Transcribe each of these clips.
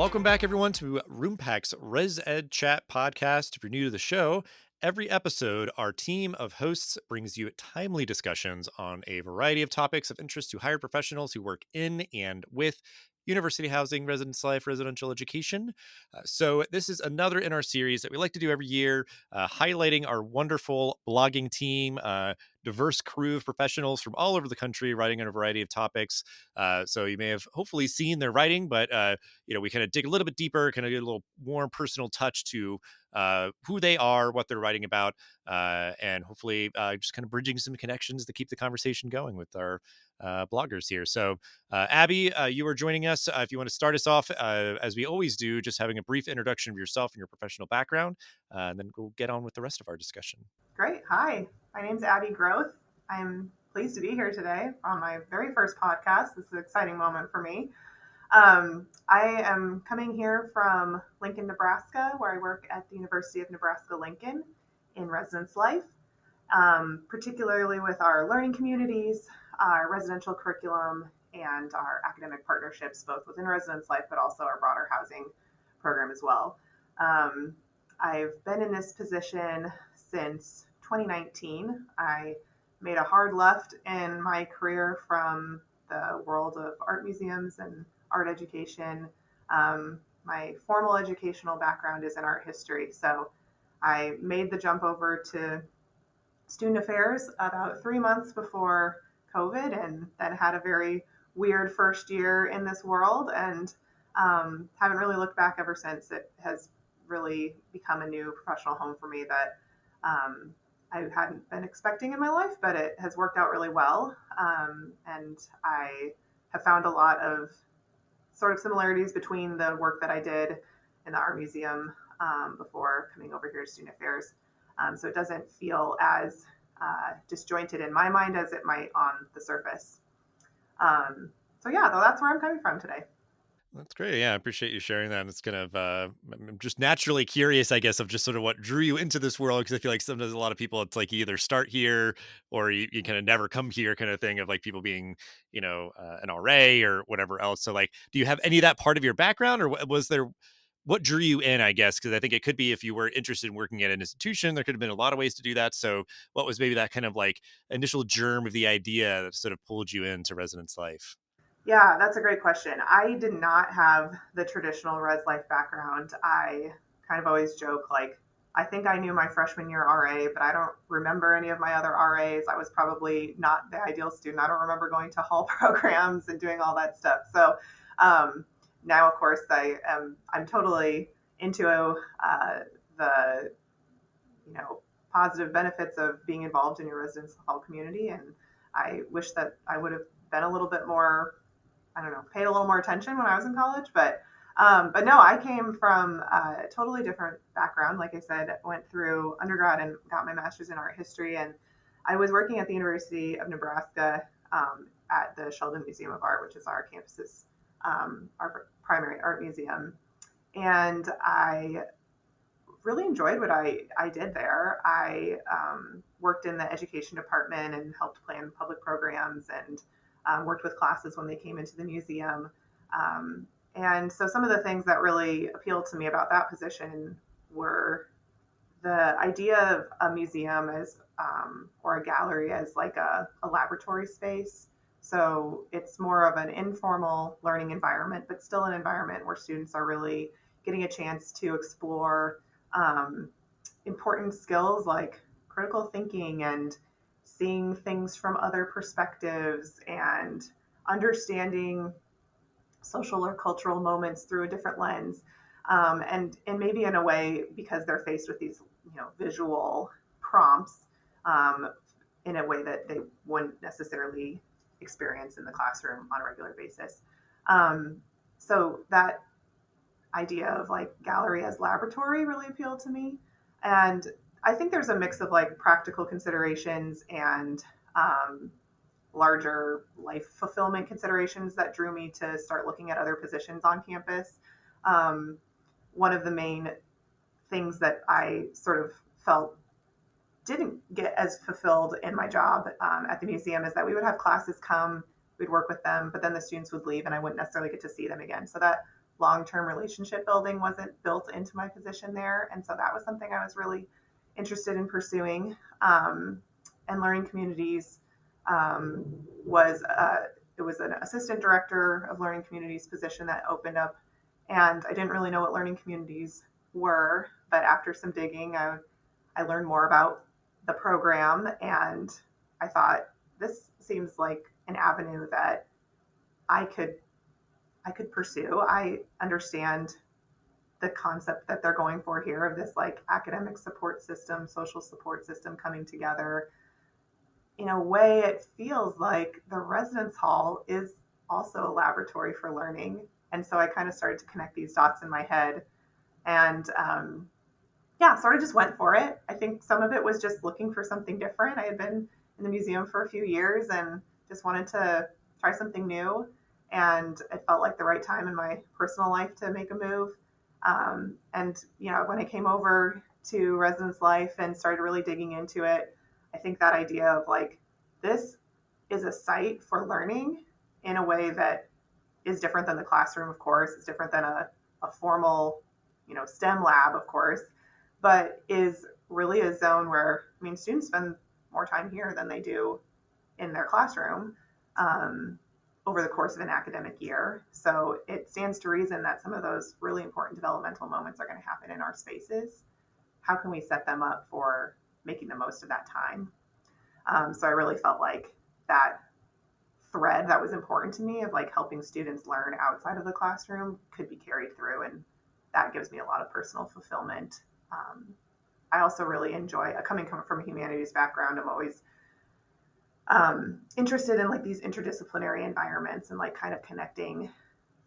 Welcome back, everyone, to Roompact's ResEdChat podcast. If you're new to the show, every episode, our team of hosts brings you timely discussions on a variety of topics of interest to hired professionals who work in and with university housing, residence life, residential education. So this is another in our series that we like to do every year, highlighting our wonderful blogging team, diverse crew of professionals from all over the country writing on a variety of topics. So you may have hopefully seen their writing, but we kind of dig a little bit deeper, kind of get a little more personal touch to who they are, what they're writing about, and hopefully just kind of bridging some connections to keep the conversation going with our bloggers here. So, Abby, you are joining us. If you want to start us off, as we always do, just having a brief introduction of yourself and your professional background, and then we'll get on with the rest of our discussion. Great. Hi, my name's Abby Groth. I'm pleased to be here today on my very first podcast. This is an exciting moment for me. I am coming here from Lincoln, Nebraska, where I work at the University of Nebraska-Lincoln in residence life, particularly with our learning communities, our residential curriculum, and our academic partnerships, both within residence life, but also our broader housing program as well. I've been in this position since 2019. I made a hard left in my career from the world of art museums and art education. My formal educational background is in art history, so I made the jump over to student affairs about 3 months before COVID, and then had a very weird first year in this world, and haven't really looked back ever since. It has really become a new professional home for me that I hadn't been expecting in my life, but it has worked out really well. And I have found a lot of sort of similarities between the work that I did in the art museum before coming over here to student affairs. So it doesn't feel as disjointed in my mind as it might on the surface. So that's where I'm coming from today. That's great. Yeah, I appreciate you sharing that. And it's kind of, I'm just naturally curious, I guess, of just sort of what drew you into this world. Because I feel like sometimes a lot of people, it's like you either start here or you kind of never come here kind of thing of like people being, an RA or whatever else. So like, do you have any of that part of your background or was there, what drew you in, I guess? Because I think it could be if you were interested in working at an institution, there could have been a lot of ways to do that. So what was maybe that kind of like initial germ of the idea that sort of pulled you into residence life? Yeah, that's a great question. I did not have the traditional res life background. I kind of always joke, like, I think I knew my freshman year RA, but I don't remember any of my other RAs. I was probably not the ideal student. I don't remember going to hall programs and doing all that stuff. So now, of course, I'm totally into the positive benefits of being involved in your residence hall community, and I wish that I would have been a little bit more, paid a little more attention when I was in college, but no, I came from a totally different background. Like I said, went through undergrad and got my master's in art history, and I was working at the University of Nebraska at the Sheldon Museum of Art, which is our campus's our primary art museum, and I really enjoyed what I did there. I worked in the education department and helped plan public programs and worked with classes when they came into the museum. And so some of the things that really appealed to me about that position were the idea of a museum as, or a gallery as like a laboratory space. So it's more of an informal learning environment, but still an environment where students are really getting a chance to explore important skills like critical thinking and seeing things from other perspectives and understanding social or cultural moments through a different lens. And maybe in a way, because they're faced with these, visual prompts in a way that they wouldn't necessarily experience in the classroom on a regular basis. So that idea of like gallery as laboratory really appealed to me. And I think there's a mix of like practical considerations and larger life fulfillment considerations that drew me to start looking at other positions on campus. One of the main things that I sort of felt didn't get as fulfilled in my job at the museum is that we would have classes come, we'd work with them, but then the students would leave and I wouldn't necessarily get to see them again. So that long-term relationship building wasn't built into my position there. And so that was something I was really interested in pursuing. And learning communities was it was an assistant director of learning communities position that opened up, and I didn't really know what learning communities were, but after some digging, I learned more about the program, and I thought this seems like an avenue that I could I could pursue. I understand the concept that they're going for here of this like academic support system, social support system coming together. In a way, it feels like the residence hall is also a laboratory for learning. And so I kind of started to connect these dots in my head and yeah, sort of just went for it. I think some of it was just looking for something different. I had been in the museum for a few years and just wanted to try something new. And it felt like the right time in my personal life to make a move. And, you know, when I came over to residence life and started really digging into it, I think that idea of like, this is a site for learning in a way that is different than the classroom, of course. It's different than a formal, you know, STEM lab, of course, but is really a zone where, I mean, students spend more time here than they do in their classroom over the course of an academic year. So it stands to reason that some of those really important developmental moments are going to happen in our spaces. How can we set them up for making the most of that time? So I really felt like that thread that was important to me of like helping students learn outside of the classroom could be carried through, and that gives me a lot of personal fulfillment. I also really enjoy coming from a humanities background. I'm always interested in like these interdisciplinary environments and like kind of connecting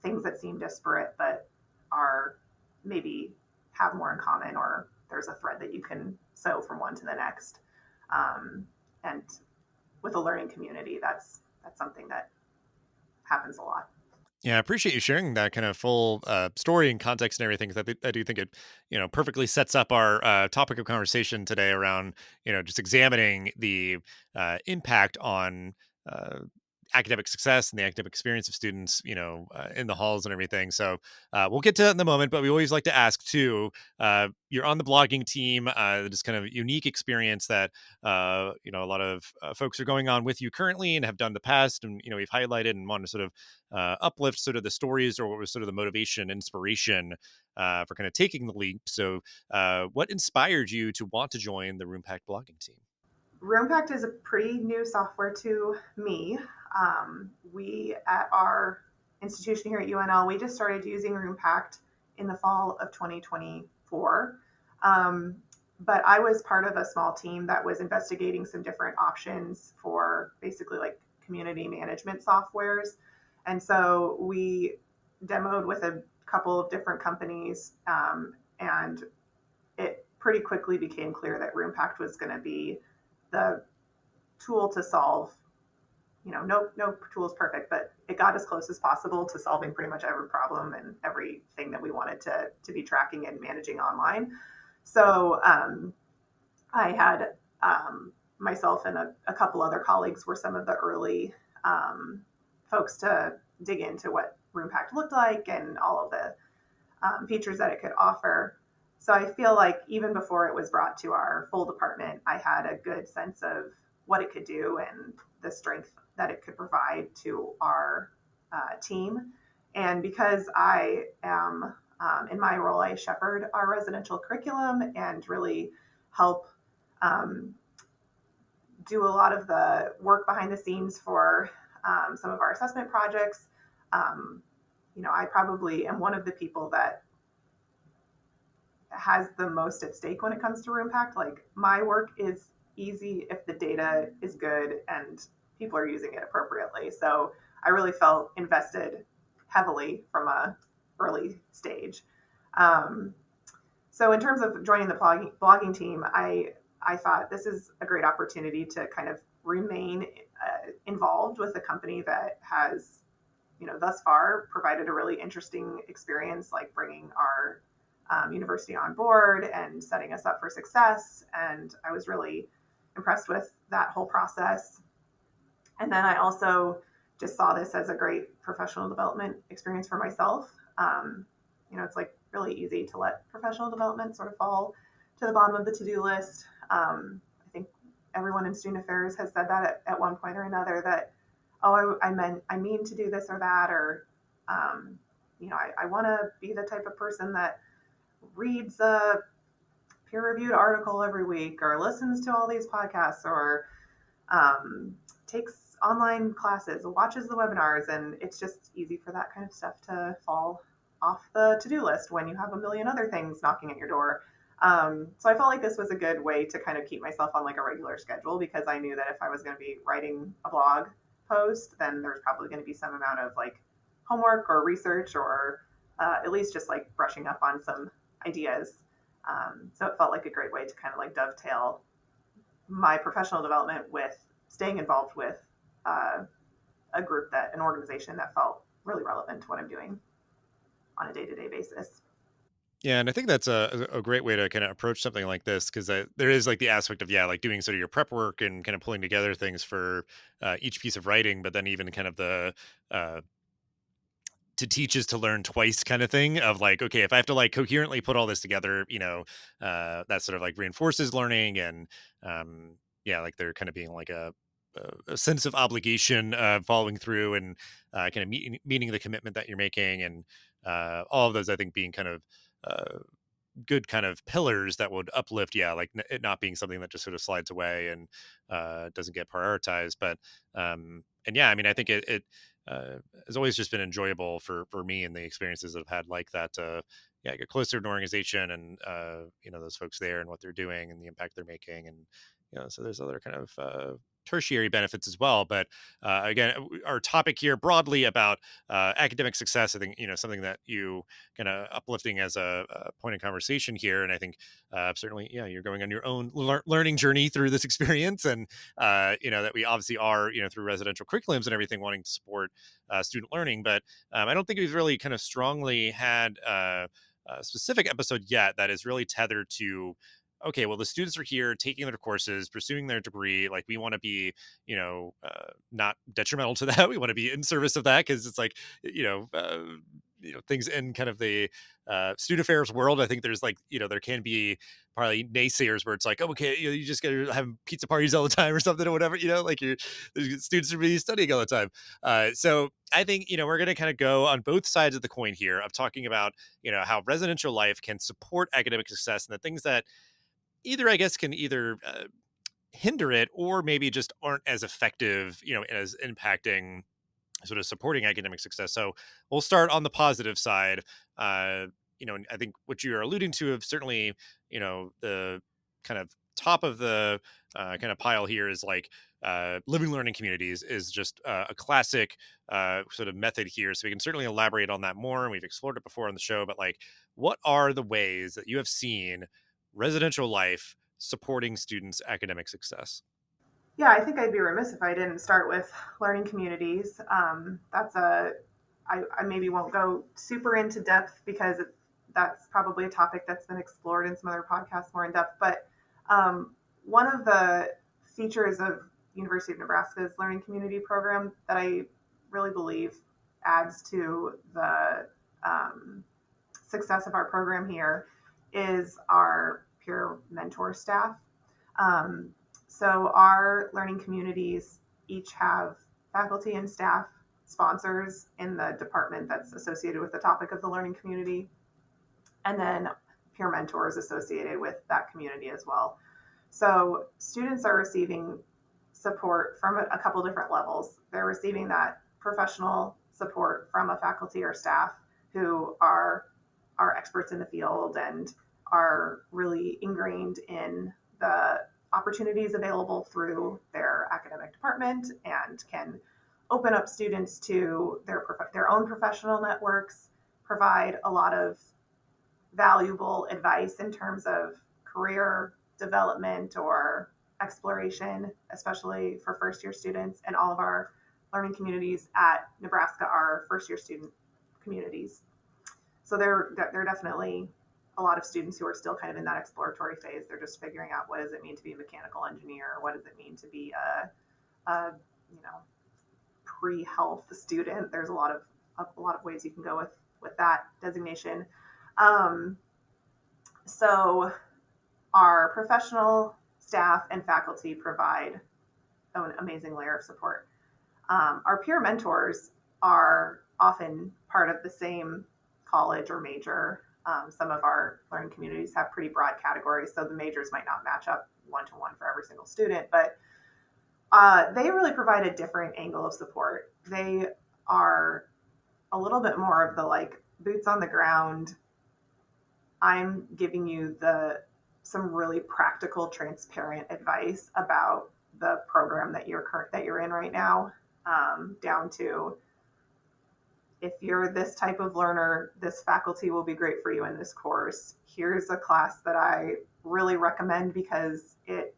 things that seem disparate but are maybe have more in common, or there's a thread that you can sew from one to the next. And with a learning community, that's something that happens a lot. Yeah, I appreciate you sharing that kind of full story and context and everything. 'Cause I do think it, perfectly sets up our topic of conversation today around, just examining the impact on uh, academic success and the academic experience of students, in the halls and everything. So we'll get to that in the moment. But we always like to ask too. You're on the blogging team. Just kind of unique experience that a lot of folks are going on with you currently and have done in the past, and we've highlighted and want to sort of uplift sort of the stories or what was sort of the motivation, inspiration for kind of taking the leap. So, what inspired you to want to join the Roompact blogging team? Roompact is a pretty new software to me. We at our institution here at UNL, we just started using Roompact in the fall of 2024. Um, but I was part of a small team that was investigating some different options for basically like community management softwares. And so we demoed with a couple of different companies, and it pretty quickly became clear that Roompact was going to be the tool to solve. No tool is perfect, but it got as close as possible to solving pretty much every problem and everything that we wanted to be tracking and managing online. So I had myself and a couple other colleagues were some of the early folks to dig into what Roompact looked like and all of the features that it could offer. So I feel like even before it was brought to our full department, I had a good sense of what it could do and the strength that it could provide to our team. And because I am in my role, I shepherd our residential curriculum and really help do a lot of the work behind the scenes for some of our assessment projects. I probably am one of the people that has the most at stake when it comes to Roompact. Like my work is easy if the data is good and people are using it appropriately. So I really felt invested heavily from a early stage. So in terms of joining the blogging team, I thought this is a great opportunity to kind of remain involved with a company that has, thus far provided a really interesting experience, like bringing our university on board and setting us up for success. And I was really impressed with that whole process. And then I also just saw this as a great professional development experience for myself. Um, it's like really easy to let professional development sort of fall to the bottom of the to-do list. I think everyone in student affairs has said that at one point or another that, oh, I mean to do this or that, or, I want to be the type of person that reads a peer-reviewed article every week or listens to all these podcasts or takes online classes, watches the webinars, and it's just easy for that kind of stuff to fall off the to-do list when you have a million other things knocking at your door. So I felt like this was a good way to kind of keep myself on like a regular schedule, because I knew that if I was going to be writing a blog post, then there's probably going to be some amount of like homework or research or at least just like brushing up on some ideas. So it felt like a great way to kind of like dovetail my professional development with staying involved with uh, an organization that felt really relevant to what I'm doing on a day-to-day basis. Yeah, and I think that's a great way to kind of approach something like this, because there is like the aspect of, yeah, like doing sort of your prep work and kind of pulling together things for each piece of writing, but then even kind of the uh, to teach is to learn twice kind of thing of like, okay, if I have to like coherently put all this together, that sort of like reinforces learning. And yeah, like there kind of being like a sense of obligation following through, and kind of meeting the commitment that you're making, and all of those I think being kind of uh, good kind of pillars that would uplift, yeah, like it not being something that just sort of slides away and doesn't get prioritized. But and yeah, I mean, I think it has always just been enjoyable for me and the experiences that I've had like that. Yeah, get closer to an organization and those folks there and what they're doing and the impact they're making, and so there's other kind of tertiary benefits as well. But again, our topic here broadly about academic success, I think something that you kind of uplifting as a point of conversation here. And I think certainly, yeah, you're going on your own learning journey through this experience, and that we obviously are, through residential curriculums and everything, wanting to support student learning. But I don't think we've really kind of strongly had a specific episode yet that is really tethered to, okay, well, the students are here taking their courses, pursuing their degree. Like, we want to be, not detrimental to that. We want to be in service of that, because it's like, things in kind of the student affairs world. I think there's like, there can be probably naysayers where it's like, oh, okay, you just got to have pizza parties all the time or something or whatever, like the students are really studying all the time. So I think, we're going to kind of go on both sides of the coin here of talking about, how residential life can support academic success, and the things that either, I guess, can either hinder it, or maybe just aren't as effective, as impacting sort of supporting academic success. So we'll start on the positive side. And I think what you're alluding to of certainly, the kind of top of the kind of pile here is like living learning communities is just a classic sort of method here. So we can certainly elaborate on that more. And we've explored it before on the show, but like, what are the ways that you have seen residential life supporting students' academic success? Yeah, I think I'd be remiss if I didn't start with learning communities. I maybe won't go super into depth because that's probably a topic that's been explored in some other podcasts more in depth. But one of the features of University of Nebraska's learning community program that I really believe adds to the success of our program here is our peer mentor staff. Um, so our learning communities each have faculty and staff sponsors in the department that's associated with the topic of the learning community, and then peer mentors associated with that community as well. So students are receiving support from a couple different levels. They're receiving that professional support from a faculty or staff who are experts in the field and are really ingrained in the opportunities available through their academic department and can open up students to their own professional networks, provide a lot of valuable advice in terms of career development or exploration, especially for first year students. And all of our learning communities at Nebraska are first year student communities. So they're definitely a lot of students who are still kind of in that exploratory phase. They're just figuring out, what does it mean to be a mechanical engineer? What does it mean to be a pre-health student? There's a lot of ways you can go with that designation. Um, so our professional staff and faculty provide an amazing layer of support. Our peer mentors are often part of the same college or major. Some of our learning communities have pretty broad categories, so the majors might not match up one to one for every single student, but they really provide a different angle of support. They are a little bit more of the like boots on the ground. I'm giving you the some really practical, transparent advice about the program that you're in right now, down to if you're this type of learner, this faculty will be great for you in this course. Here's a class that I really recommend because it,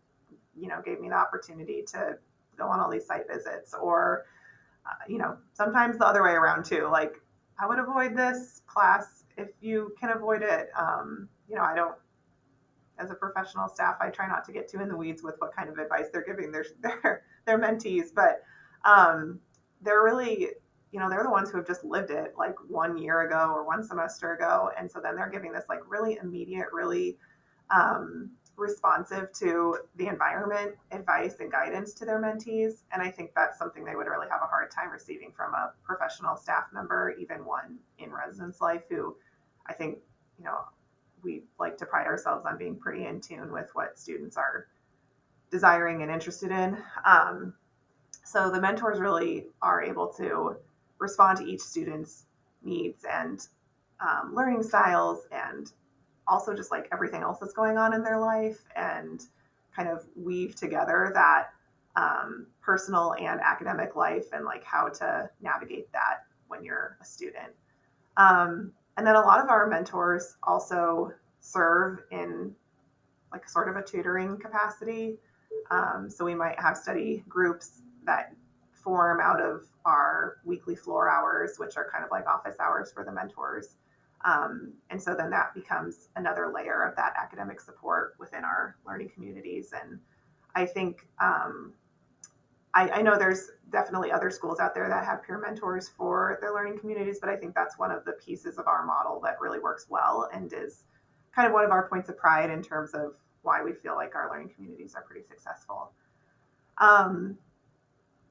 gave me the opportunity to go on all these site visits. Or, sometimes the other way around too. Like, I would avoid this class if you can avoid it. I don't, as a professional staff, I try not to get too in the weeds with what kind of advice they're giving their mentees, but they're really, they're the ones who have just lived it like 1 year ago or one semester ago, and so then they're giving this like really immediate, really responsive to the environment advice and guidance to their mentees, and I think that's something they would really have a hard time receiving from a professional staff member, even one in residence life, who I think, we like to pride ourselves on being pretty in tune with what students are desiring and interested in. So the mentors really are able to respond to each student's needs and learning styles, and also just like everything else that's going on in their life, and kind of weave together that personal and academic life, and like how to navigate that when you're a student. And then a lot of our mentors also serve in like sort of a tutoring capacity. So we might have study groups that form out of our weekly floor hours, which are kind of like office hours for the mentors. And so then that becomes another layer of that academic support within our learning communities. And I think I know there's definitely other schools out there that have peer mentors for their learning communities, but I think that's one of the pieces of our model that really works well and is kind of one of our points of pride in terms of why we feel like our learning communities are pretty successful.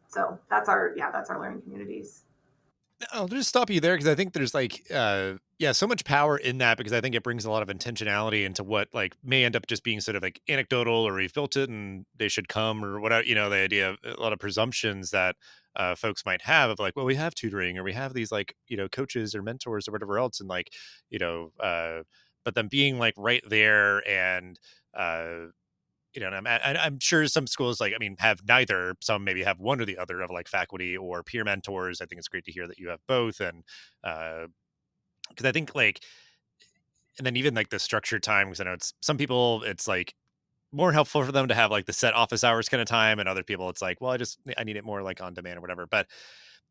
So that's our learning communities. I'll just stop you there because I think there's like, yeah, so much power in that because I think it brings a lot of intentionality into what like may end up just being sort of like anecdotal or we've built it and they should come or whatever, the idea of a lot of presumptions that folks might have of like, well, we have tutoring or we have these like, coaches or mentors or whatever else. And like, but then being like right there and, and I'm sure some schools, like, I mean, have neither. Some maybe have one or the other of like faculty or peer mentors. I think it's great to hear that you have both. And because I think like, and then even like the structured time, because I know it's some people, it's like more helpful for them to have like the set office hours kind of time. And other people, it's like, well, I need it more like on demand or whatever. But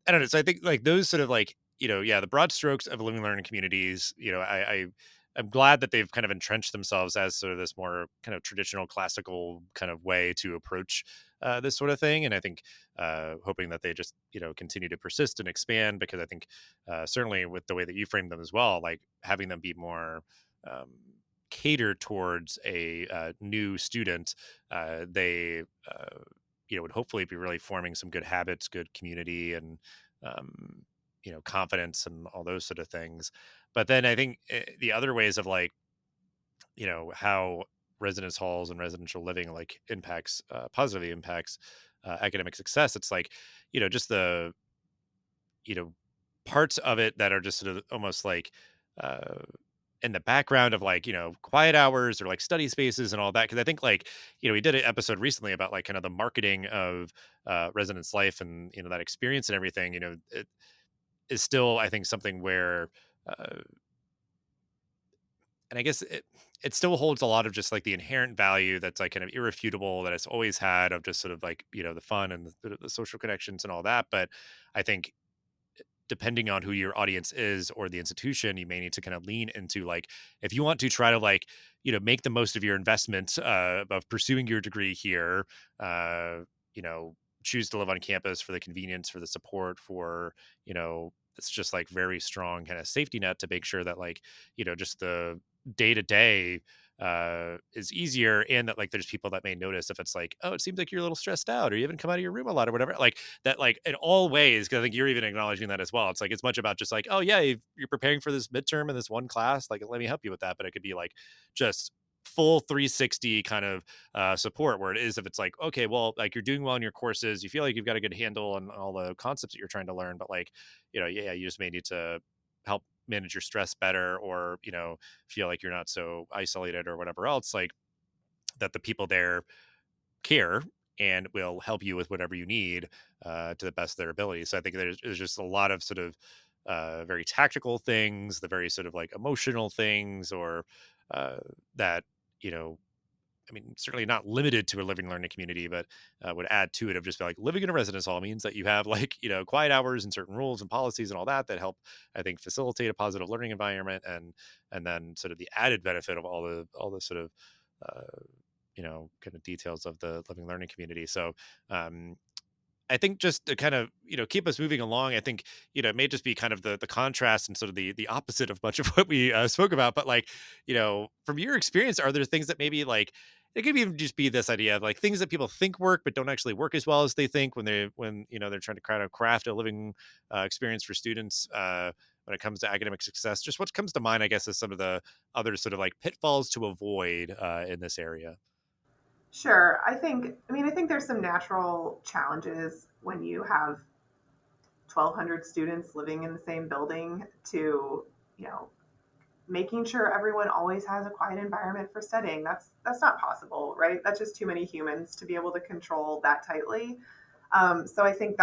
I don't know. So I think like those sort of like, yeah, the broad strokes of living learning communities, I'm glad that they've kind of entrenched themselves as sort of this more kind of traditional classical kind of way to approach this sort of thing. And I think hoping that they just, continue to persist and expand because I think certainly with the way that you framed them as well, like having them be more um, catered towards a new student, they, would hopefully be really forming some good habits, good community, and um, confidence and all those sort of things. But then I think the other ways of like, how residence halls and residential living like impacts positively impacts academic success. It's like, just the you know parts of it that are just sort of almost like uh in the background of like quiet hours or like study spaces and all that, because I think like we did an episode recently about like kind of the marketing of residence life and that experience and everything. It is still, I think, something where uh and I guess it still holds a lot of just like the inherent value that's like kind of irrefutable that it's always had of just sort of like the fun and the social connections and all that. But I think depending on who your audience is or the institution, you may need to kind of lean into like, if you want to try to like, make the most of your investment of pursuing your degree here, uh, you know, choose to live on campus for the convenience, for the support, for, it's just like very strong kind of safety net to make sure that like, just the day to day is easier, and that like there's people that may notice if it's like, oh, it seems like you're a little stressed out, or you haven't come out of your room a lot or whatever, like that, like in all ways, because I think you're even acknowledging that as well. It's like it's much about just like, oh yeah, you're preparing for this midterm in this one class, like let me help you with that. But it could be like just full 360 kind of support, where it is if it's like, okay, well, like you're doing well in your courses, you feel like you've got a good handle on all the concepts that you're trying to learn, but like, yeah, you just may need to help manage your stress better, or feel like you're not so isolated or whatever else, like that the people there care and will help you with whatever you need to the best of their ability. So I think there's just a lot of sort of very tactical things, the very sort of like emotional things, or uh, that you know I mean, certainly not limited to a living learning community, but would add to it of just like living in a residence hall means that you have like, quiet hours and certain rules and policies and all that that help, I think, facilitate a positive learning environment. And then sort of the added benefit of all the sort of, kind of details of the living learning community. So, um, I think just to kind of, keep us moving along, I think, it may just be kind of the contrast and sort of the opposite of much of what we spoke about. But like, from your experience, are there things that maybe like it could even just be this idea of like things that people think work but don't actually work as well as they think when they're trying to kind of craft a living experience for students when it comes to academic success. Just what comes to mind, I guess, is some of the other sort of like pitfalls to avoid in this area. Sure. I think there's some natural challenges when you have 1,200 students living in the same building to, you know, making sure everyone always has a quiet environment for studying. That's not possible, right? That's just too many humans to be able to control that tightly. So I think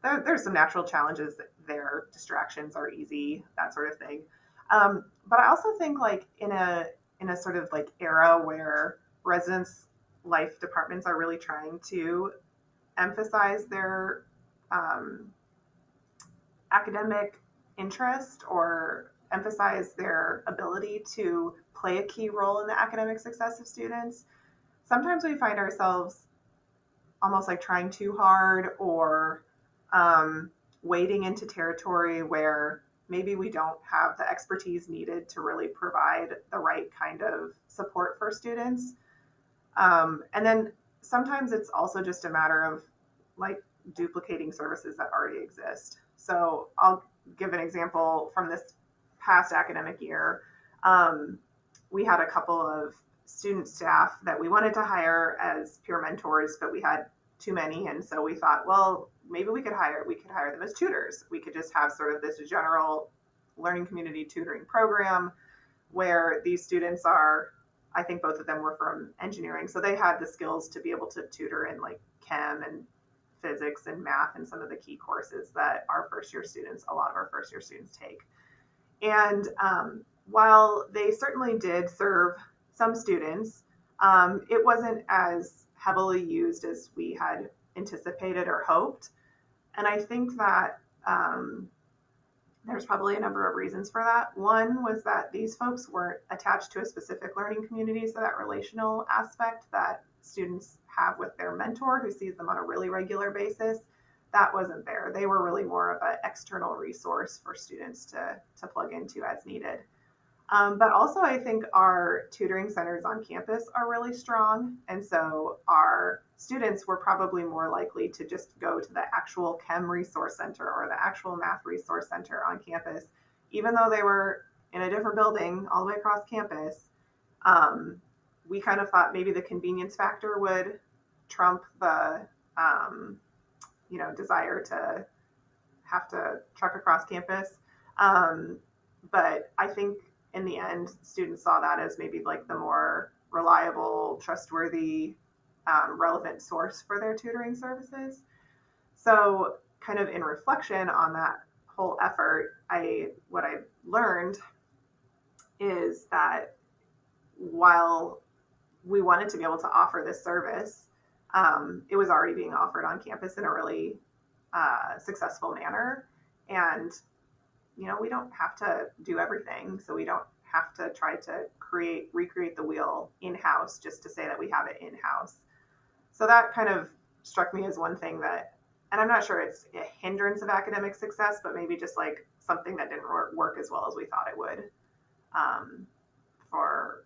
there's some natural challenges there. Distractions are easy, that sort of thing. But I also think like in a sort of like era where residence life departments are really trying to emphasize their um, academic interest or emphasize their ability to play a key role in the academic success of students, sometimes we find ourselves almost like trying too hard or um, wading into territory where maybe we don't have the expertise needed to really provide the right kind of support for students. And then sometimes it's also just a matter of like duplicating services that already exist. So I'll give an example from this past academic year. Um, we had a couple of student staff that we wanted to hire as peer mentors, but we had too many, and so we thought, well, maybe we could hire them as tutors. We could just have sort of this general learning community tutoring program where these students are, I think both of them were from engineering, so they had the skills to be able to tutor in like chem and physics and math and some of the key courses that a lot of our first year students take. And while they certainly did serve some students, it wasn't as heavily used as we had anticipated or hoped. And I think that there's probably a number of reasons for that. One was that these folks weren't attached to a specific learning community, so that relational aspect that students have with their mentor who sees them on a really regular basis, that wasn't there. They were really more of an external resource for students to plug into as needed. But also, I think our tutoring centers on campus are really strong. And so our students were probably more likely to just go to the actual chem resource center or the actual math resource center on campus, even though they were in a different building all the way across campus. Um, we kind of thought maybe the convenience factor would trump the desire to have to truck across campus. Um, but I think in the end, students saw that as maybe like the more reliable, trustworthy, relevant source for their tutoring services. So, kind of in reflection on that whole effort, what I learned is that while we wanted to be able to offer this service, it was already being offered on campus in a really successful manner. And we don't have to do everything. So we don't have to try to recreate the wheel in-house just to say that we have it in-house. So that kind of struck me as one thing that and I'm not sure it's a hindrance of academic success, but maybe just like something that didn't work as well as we thought it would, um, for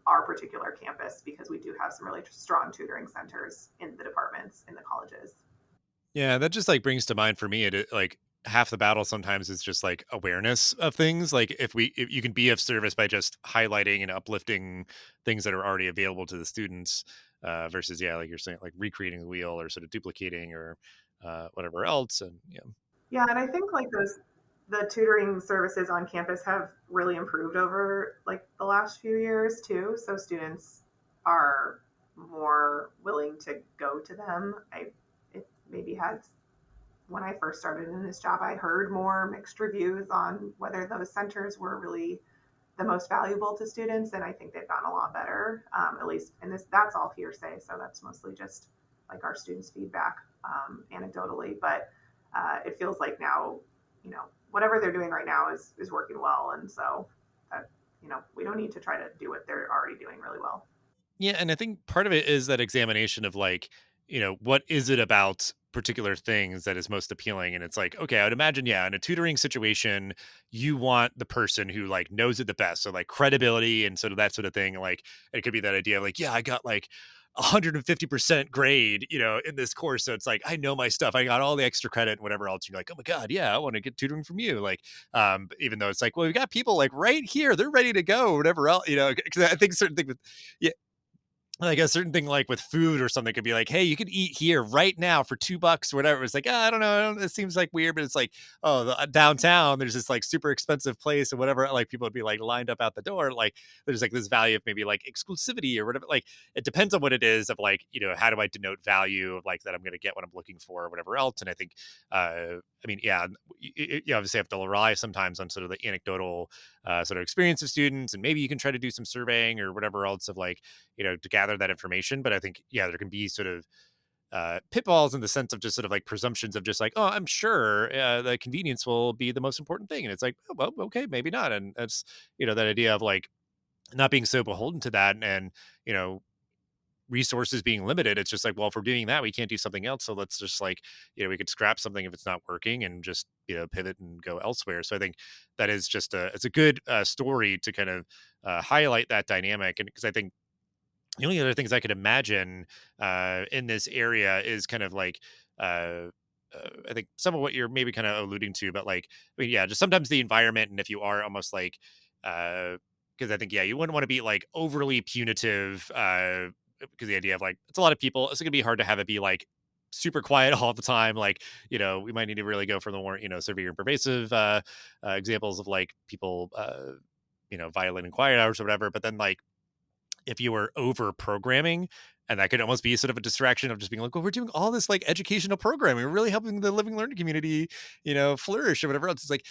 our particular campus, because we do have some really strong tutoring centers in the departments in the colleges. Yeah, that just like brings to mind for me like half the battle sometimes is just like awareness of things. Like if you can be of service by just highlighting and uplifting things that are already available to the students, versus yeah, like you're saying, like recreating the wheel or sort of duplicating or whatever else. And yeah. Yeah, and I think like those the tutoring services on campus have really improved over like the last few years too. So students are more willing to go to them. I it maybe had when I first started in this job, I heard more mixed reviews on whether those centers were really the most valuable to students, and I think they've gotten a lot better. At least, and this that's all hearsay, so that's mostly just like our students' feedback, anecdotally. But it feels like now, whatever they're doing right now is working well, and so that we don't need to try to do what they're already doing really well. Yeah, and I think part of it is that examination of like, what is it about particular things that is most appealing? And it's like, okay, I would imagine, yeah, in a tutoring situation, you want the person who like knows it the best. So like credibility and sort of that sort of thing. Like it could be that idea of like, yeah, I got like 150% grade, in this course. So it's like, I know my stuff. I got all the extra credit and whatever else. You're like, oh my God, yeah, I want to get tutoring from you. Like, even though it's like, well, we got people like right here, they're ready to go, or whatever else, because I think certain things with, yeah, like a certain thing like with food or something could be like, hey, you could eat here right now for $2 or whatever. It's like, I don't know, it seems like weird, but it's like, oh, downtown there's this like super expensive place or whatever, like people would be like lined up out the door. Like there's like this value of maybe like exclusivity or whatever. Like it depends on what it is of like, how do I denote value of like that I'm going to get what I'm looking for or whatever else. And I think I mean, yeah, you obviously have to rely sometimes on sort of the anecdotal sort of experience of students, and maybe you can try to do some surveying or whatever else of like, to gather that information. But I think, yeah, there can be sort of pitfalls in the sense of just sort of like presumptions of just like, oh, I'm sure the convenience will be the most important thing. And it's like, oh, well, okay, maybe not. And that's, that idea of like not being so beholden to that and, you know, resources being limited. It's just like, well, if we're doing that, we can't do something else. So let's just like, we could scrap something if it's not working and just, pivot and go elsewhere. So I think that is just it's a good story to kind of highlight that dynamic. And because I think the only other things I could imagine in this area is kind of like, uh, I think some of what you're maybe kind of alluding to, but like, I mean, yeah, just sometimes the environment, and if you are almost like, because I think, yeah, you wouldn't want to be like overly punitive, because the idea of like, it's a lot of people, it's going to be hard to have it be like super quiet all the time. Like, we might need to really go for the more, severe and pervasive examples of like people, violating quiet hours or whatever. But then like, if you were over programming, and that could almost be sort of a distraction of just being like, well, we're doing all this like educational programming, we're really helping the living learning community, flourish or whatever else. It's like,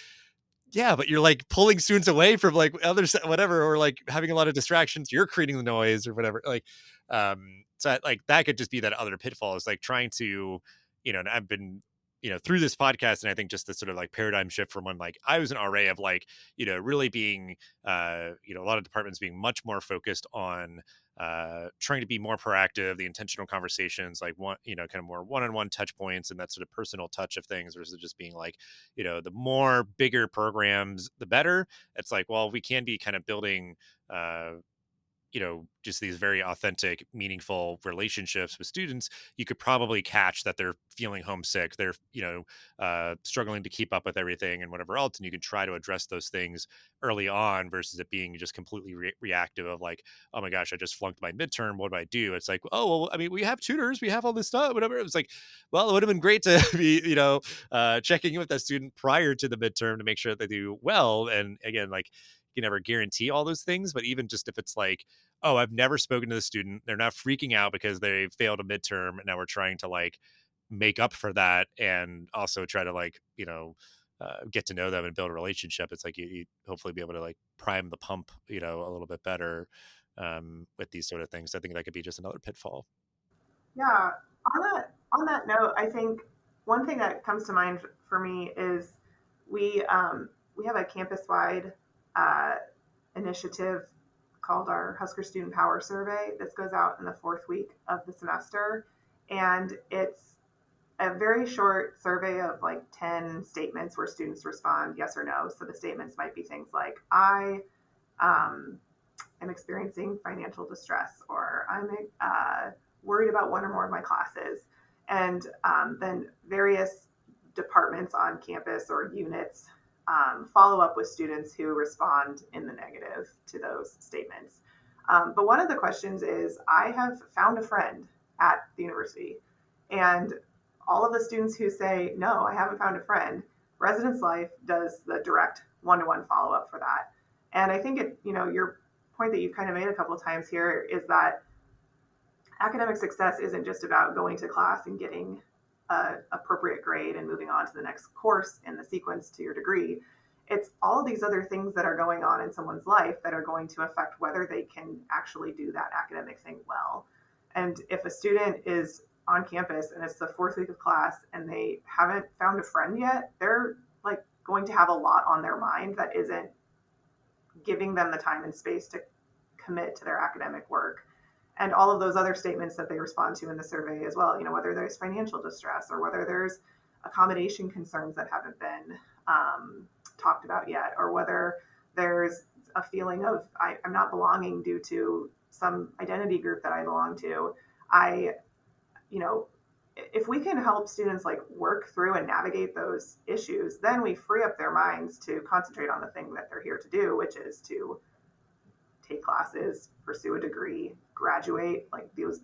yeah, but you're like pulling students away from like others, whatever, or like having a lot of distractions. You're creating the noise or whatever. Like, like that could just be that other pitfall is like trying to, and I've been, through this podcast, and I think just this sort of like paradigm shift from when like I was an RA of like, really being, a lot of departments being much more focused on trying to be more proactive, the intentional conversations, like one, kind of more one-on-one touch points and that sort of personal touch of things versus just being like, the more bigger programs, the better. It's like, well, we can be kind of building, just these very authentic, meaningful relationships with students. You could probably catch that they're feeling homesick. They're, struggling to keep up with everything and whatever else. And you can try to address those things early on versus it being just completely reactive of like, oh my gosh, I just flunked my midterm. What do I do? It's like, oh, well, I mean, we have tutors, we have all this stuff, whatever. It was like, well, it would have been great to be, checking in with that student prior to the midterm to make sure that they do well. And again, like, you can never guarantee all those things, but even just if it's like, oh, I've never spoken to the student, they're not freaking out because they failed a midterm, and now we're trying to like make up for that and also try to like, get to know them and build a relationship. It's like you hopefully be able to like prime the pump, a little bit better with these sort of things. I think that could be just another pitfall. Yeah. On that note, I think one thing that comes to mind for me is we have a campus wide uh, initiative called our Husker Student Power Survey. This goes out in the fourth week of the semester, and it's a very short survey of like 10 statements where students respond yes or no. So the statements might be things like, I um, am experiencing financial distress, or I'm worried about one or more of my classes. And then various departments on campus or units follow up with students who respond in the negative to those statements. But one of the questions is, I have found a friend at the university. And all of the students who say, no, I haven't found a friend, Residence Life does the direct one-to-one follow-up for that. And I think your point that you've kind of made a couple of times here is that academic success isn't just about going to class and getting an appropriate grade and moving on to the next course in the sequence to your degree. It's all these other things that are going on in someone's life that are going to affect whether they can actually do that academic thing well. And if a student is on campus and it's the fourth week of class and they haven't found a friend yet, they're like going to have a lot on their mind that isn't giving them the time and space to commit to their academic work. And all of those other statements that they respond to in the survey as well, whether there's financial distress or whether there's accommodation concerns that haven't been talked about yet, or whether there's a feeling of I'm not belonging due to some identity group that I belong to. If we can help students like work through and navigate those issues, then we free up their minds to concentrate on the thing that they're here to do, which is to take classes, pursue a degree, graduate. Like those,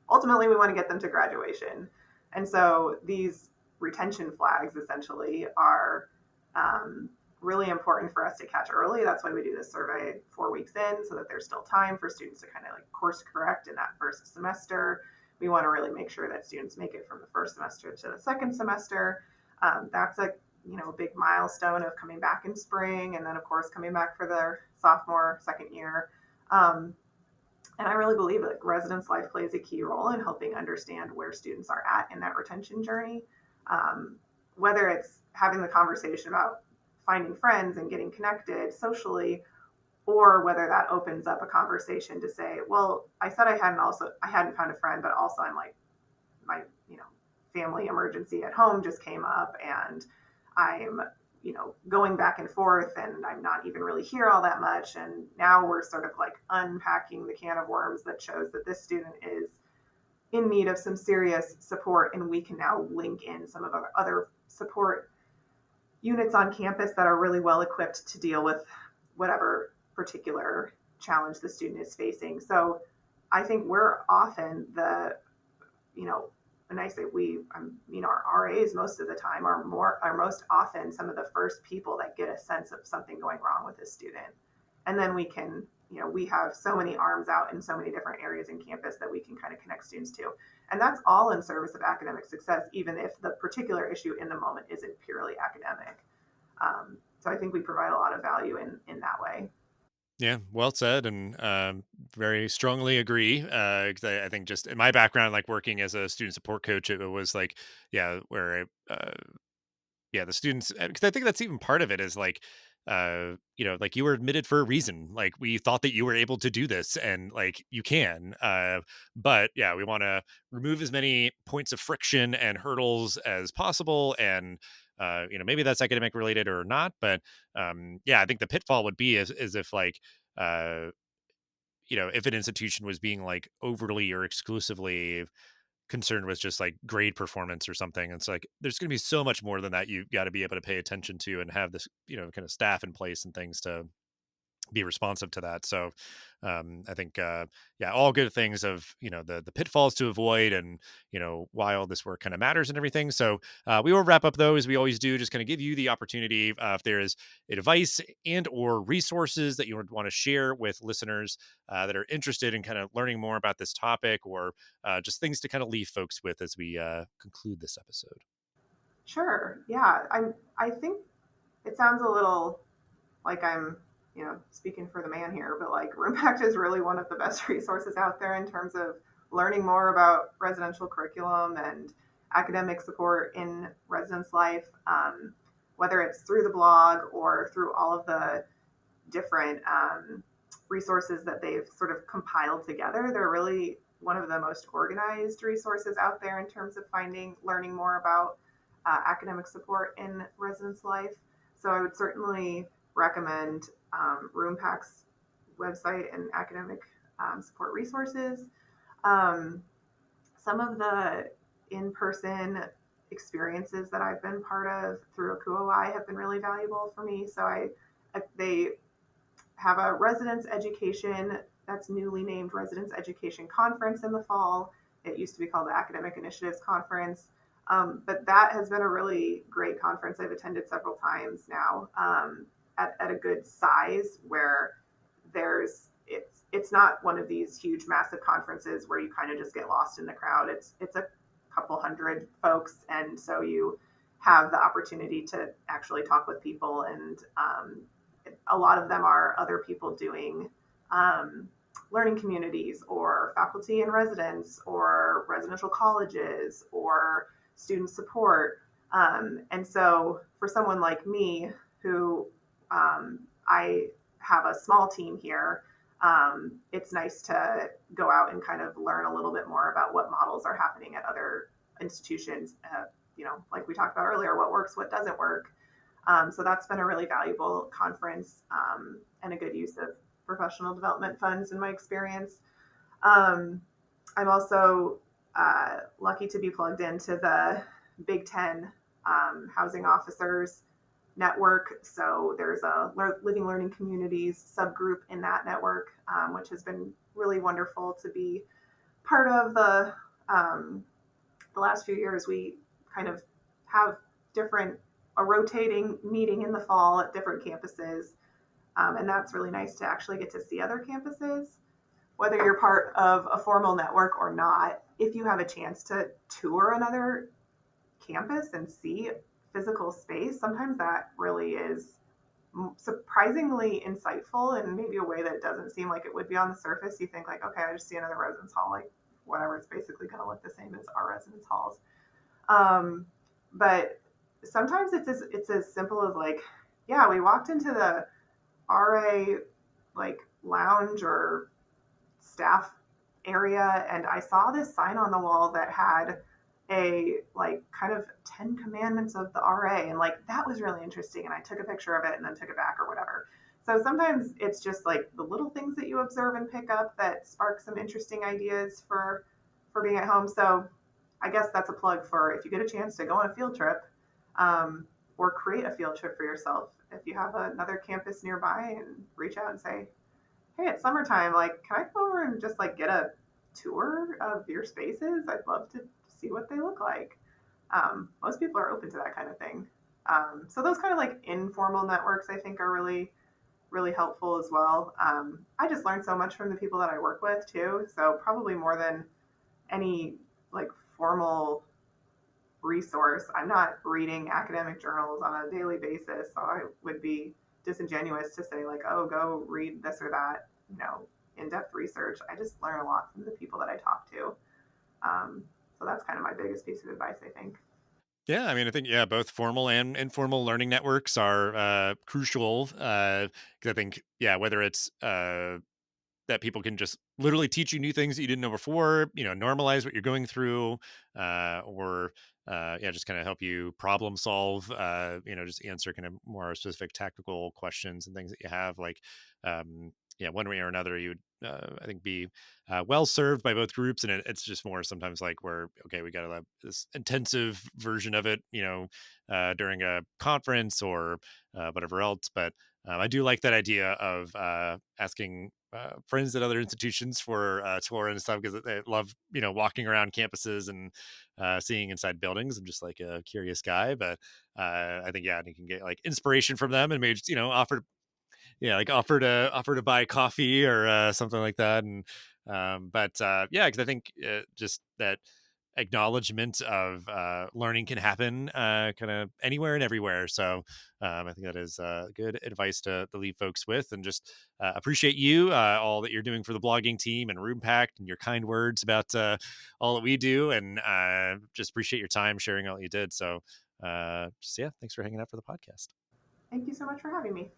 ultimately, we want to get them to graduation. And so these retention flags essentially are really important for us to catch early. That's why we do this survey 4 weeks in, so that there's still time for students to kind of like course correct in that first semester. We want to really make sure that students make it from the first semester to the second semester. That's a big milestone of coming back in spring, and then of course coming back for their sophomore, second year. And I really believe that Residence Life plays a key role in helping understand where students are at in that retention journey. Whether it's having the conversation about finding friends and getting connected socially, or whether that opens up a conversation to say, well, I said I hadn't found a friend, but also I'm like, my family emergency at home just came up, and I'm going back and forth, and I'm not even really here all that much. And now we're sort of like unpacking the can of worms that shows that this student is in need of some serious support, and we can now link in some of our other support units on campus that are really well equipped to deal with whatever particular challenge the student is facing. So I think we're often and I say our RAs most of the time are most often some of the first people that get a sense of something going wrong with a student. And then we can, we have so many arms out in so many different areas in campus that we can kind of connect students to. And that's all in service of academic success, even if the particular issue in the moment isn't purely academic. So I think we provide a lot of value in that way. Yeah, well said, and very strongly agree. 'Cause I think just in my background, like working as a student support coach, it was like, yeah, where yeah, the students, because I think that's even part of it is like, like you were admitted for a reason. Like we thought that you were able to do this, and like you can. But yeah, we want to remove as many points of friction and hurdles as possible, and maybe that's academic related or not. But yeah, I think the pitfall would be is if like. If an institution was being like overly or exclusively concerned with just like grade performance or something. It's like there's going to be so much more than that you got to be able to pay attention to and have this, kind of staff in place and things to be responsive to that. So I think yeah, all good things of the pitfalls to avoid, and why all this work kind of matters and everything. So we will wrap up though, as we always do, just kind of give you the opportunity if there is advice and or resources that you would want to share with listeners that are interested in kind of learning more about this topic, or just things to kind of leave folks with as we conclude this episode. Sure. Yeah. I think it sounds a little like I'm, speaking for the man here, but like Roompact is really one of the best resources out there in terms of learning more about residential curriculum and academic support in residence life, whether it's through the blog or through all of the different resources that they've sort of compiled together. They're really one of the most organized resources out there in terms of learning more about academic support in residence life. So I would certainly recommend Roompact's website and academic support resources. Um, some of the in-person experiences that I've been part of through ACUOI have been really valuable for me. So they have a residence education that's newly named Residence Education Conference in the fall. It used to be called the Academic Initiatives Conference. But that has been a really great conference. I've attended several times now at a good size where it's not one of these huge massive conferences where you kind of just get lost in the crowd. It's a couple hundred folks, and so you have the opportunity to actually talk with people, and a lot of them are other people doing learning communities or faculty in residence or residential colleges or student support. And so for someone like me who I have a small team here, it's nice to go out and kind of learn a little bit more about what models are happening at other institutions. Like we talked about earlier, what works, what doesn't work. So that's been a really valuable conference and a good use of professional development funds in my experience. I'm also lucky to be plugged into the Big Ten housing officers network. So there's a living learning communities subgroup in that network, which has been really wonderful to be part of. The last few years, we kind of have a rotating meeting in the fall at different campuses. And that's really nice to actually get to see other campuses. Whether you're part of a formal network or not, if you have a chance to tour another campus and see physical space, sometimes that really is surprisingly insightful in maybe a way that doesn't seem like it would be on the surface. You think like, okay, I just see another residence hall, like whatever, it's basically going to look the same as our residence halls. But sometimes it's as simple as like, yeah, we walked into the RA like lounge or staff area, and I saw this sign on the wall that had a like kind of 10 commandments of the RA, and like that was really interesting, and I took a picture of it and then took it back or whatever. So sometimes it's just like the little things that you observe and pick up that spark some interesting ideas for being at home. So I guess that's a plug for if you get a chance to go on a field trip, or create a field trip for yourself. If you have another campus nearby, and reach out and say, hey, it's summertime, like, can I go over and just like get a tour of your spaces? I'd love to see what they look like. Most people are open to that kind of thing. So those kind of like informal networks, I think, are really, really helpful as well. I just learned so much from the people that I work with too. So probably more than any like formal resource. I'm not reading academic journals on a daily basis, so I would be disingenuous to say like, oh, go read this or that, in-depth research. I just learn a lot from the people that I talk to. So that's kind of my biggest piece of advice, I think. Yeah, I mean, I think both formal and informal learning networks are crucial. 'Cause I think whether it's that people can just literally teach you new things that you didn't know before, normalize what you're going through, or just kind of help you problem solve, just answer kind of more specific tactical questions and things that you have. Like, one way or another, you would, I think, be well served by both groups. And it's just more sometimes like where, okay, we got this intensive version of it, during a conference or whatever else. But I do like that idea of asking friends at other institutions for tour and stuff because they love walking around campuses and seeing inside buildings. I'm just like a curious guy, but I think you can get like inspiration from them and maybe just like offer to buy coffee or something like that. And but because I think just that acknowledgement of learning can happen kind of anywhere and everywhere. So I think that is good advice to leave folks with, and just appreciate you all that you're doing for the blogging team and Roompact, and your kind words about all that we do, and just appreciate your time sharing all you did. So thanks for hanging out for the podcast. Thank you so much for having me.